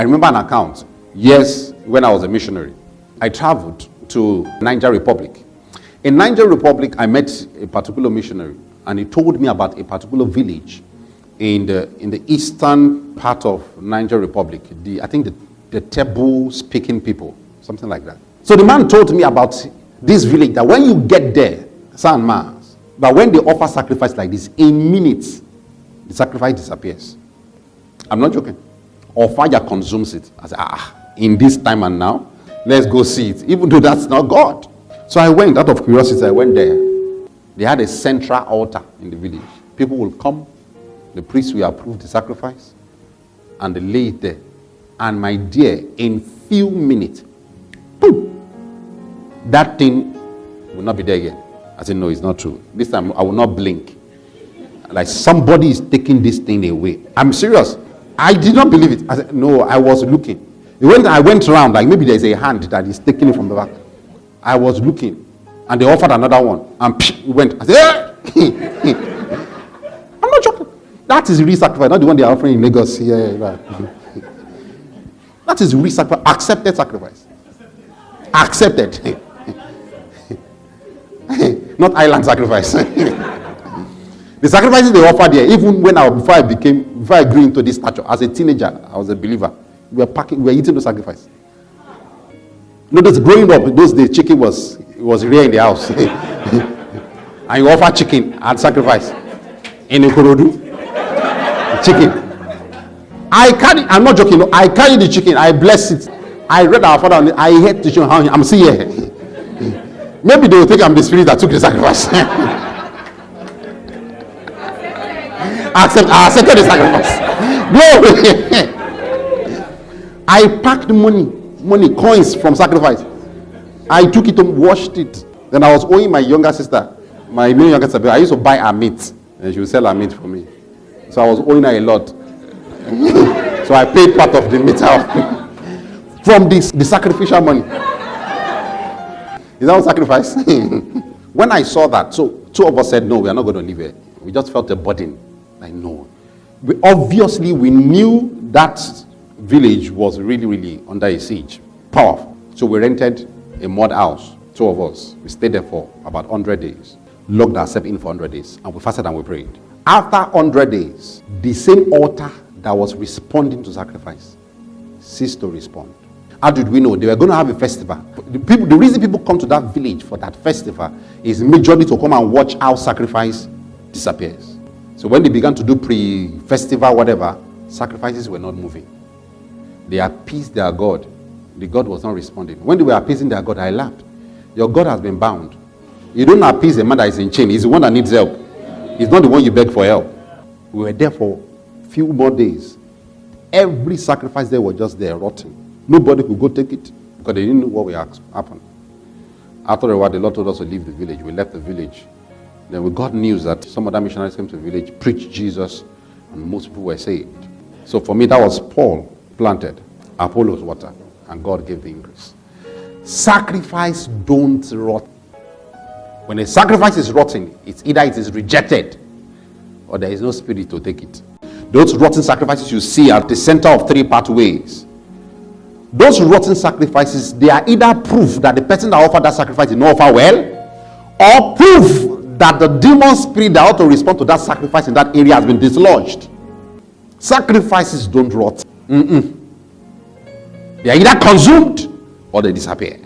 I remember an account, years when I was a missionary. I traveled to Niger Republic. In Niger Republic, I met a particular missionary, and he told me about a particular village in the eastern part of Niger Republic. I think the Tebu-speaking people, something like that. So the man told me about this village, that when you get there, San Mars, but when they offer sacrifice like this, in minutes, the sacrifice disappears. I'm not joking. Or fire consumes it. I said, in this time and now, let's go see it, even though that's not God. So I went, out of curiosity, I went there. They had a central altar in the village. People will come, the priest will approve the sacrifice, and they lay it there. And my dear, in few minutes, boom, that thing will not be there again. I said, no, it's not true. This time I will not blink. Like somebody is taking this thing away. I'm serious. I did not believe it. I said, no, I was looking. I went around, like maybe there's a hand that is taking it from the back. I was looking, and they offered another one, and it went. I said, hey! I'm not joking. That is real sacrifice, not the one they are offering in Lagos here. That is real sacrifice, accepted sacrifice. Accepted. Not island sacrifice. The sacrifices they offered there, even before I grew into this stature, as a teenager, I was a believer. We were eating the sacrifice. Notice growing up, those days, chicken was rare in the house. And you offer chicken at sacrifice. In Ikorodu. Chicken. I'm not joking, I carry the chicken, I bless it. I read our father on it, I hate the chicken, I'm still here. Maybe they will think I'm the spirit that took the sacrifice. I accepted the sacrifice. Glory. I packed money, coins from sacrifice. I took it and washed it. Then I was owing my younger sister, my new younger sister, I used to buy her meat, and she would sell her meat for me. So I was owing her a lot. So I paid part of the meat out from the sacrificial money. Is that what sacrifice? When I saw that, so two of us said, no, we are not going to leave here. We just felt a burden. I know. Obviously, we knew that village was really, really under a siege. Powerful. So we rented a mud house, two of us. We stayed there for about 100 days. Locked ourselves in for 100 days. And we fasted and we prayed. After 100 days, the same altar that was responding to sacrifice ceased to respond. How did we know? They were going to have a festival. The reason people come to that village for that festival is majorly to come and watch how sacrifice disappears. So when they began to do pre-festival, whatever, sacrifices were not moving. They appeased their God. The God was not responding. When they were appeasing their God, I laughed. Your God has been bound. You don't appease a man that is in chain. He's the one that needs help. He's not the one you beg for help. We were there for a few more days. Every sacrifice there was just there, rotting. Nobody could go take it because they didn't know what will happen. After a while, the Lord told us to leave the village. We left the village. Then we got news that some other missionaries came to the village, preached Jesus, and most people were saved. So for me, that was Paul planted, Apollos water, and God gave the increase. Sacrifice don't rot. When a sacrifice is rotting, it's either it is rejected or there is no spirit to take it. Those rotten sacrifices you see at the center of three pathways. Those rotten sacrifices, they are either proof that the person that offered that sacrifice did not offer well, or proof that the demon spirit that ought to respond to that sacrifice in that area has been dislodged. Sacrifices don't rot. They are either consumed or they disappear.